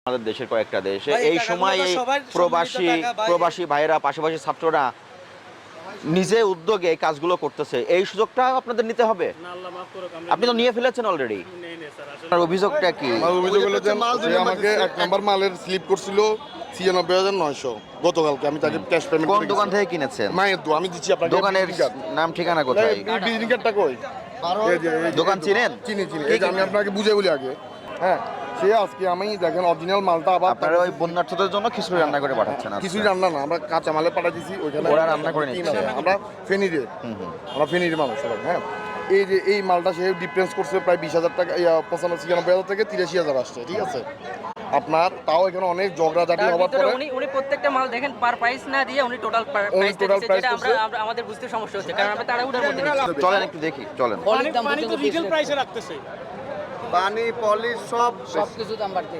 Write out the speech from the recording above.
আমাদের দেশের কয়েকটা দেশে এই সময় প্রবাসী ভাইয়েরা পাশাপাশি ছাত্ররা নিজে উদ্যোগে এই কাজগুলো করতেছে, এই সুযোগটা আপনাদের নিতে হবে। আপনি তো নিয়ে ফেলেছেন অলরেডি। আপনার অভিযোগটা কি? আমার অভিযোগ হলো যে সে আমাকে 1 নাম্বার মালের স্লিপ করছিল 96,900 গতকালকে। আমি তাকে ক্যাশ পেমেন্ট কোন দোকান থেকে কিনেছেন? মায়ের দো আমি দিচ্ছি আপনাকে দোকানের নাম ঠিকানা কোথায়? বিজনেস কার্ডটা কই? দোকান চিনেন? চিনি এই যে আমি আপনাকে বুঝাই বলি আগে। হ্যাঁ, সে আজকে আমি দেখেন অরিজিনাল মালটা আবার আপনারা ওই বন্যার্থদের জন্য খিচুড়ি রান্না করে পাঠাচ্ছেন? কিছুই রান্না না, আমরা কাঁচা মালে পাঠা দিছি ওইখানে ওরা রান্না করে নিচ্ছে। আমরা ফেনীরে মানুষ সবাই। হ্যাঁ, এই যে এই মালটা সে ডিফারেন্স করছে প্রায় 20,000 টাকা, 95,000 থেকে 83,000 আসছে, ঠিক আছে। আপনার তাও এখানে অনেক ঝগড়াঝাটি হওয়ার পরে উনি প্রত্যেকটা মাল দেখেন পার প্রাইস না দিয়ে উনি টোটাল প্রাইস দিয়েছে, যেটা আমরা আমাদের বুঝতে সমস্যা হচ্ছে, কারণ আমরা তাড়াহুড়োর মধ্যে নিচ্ছি। চলেন একটু দেখি, চলেন। পানি তো রিটেল প্রাইসে রাখতেছে, পানি পলিশ সব সবকিছু দাম বাড়তে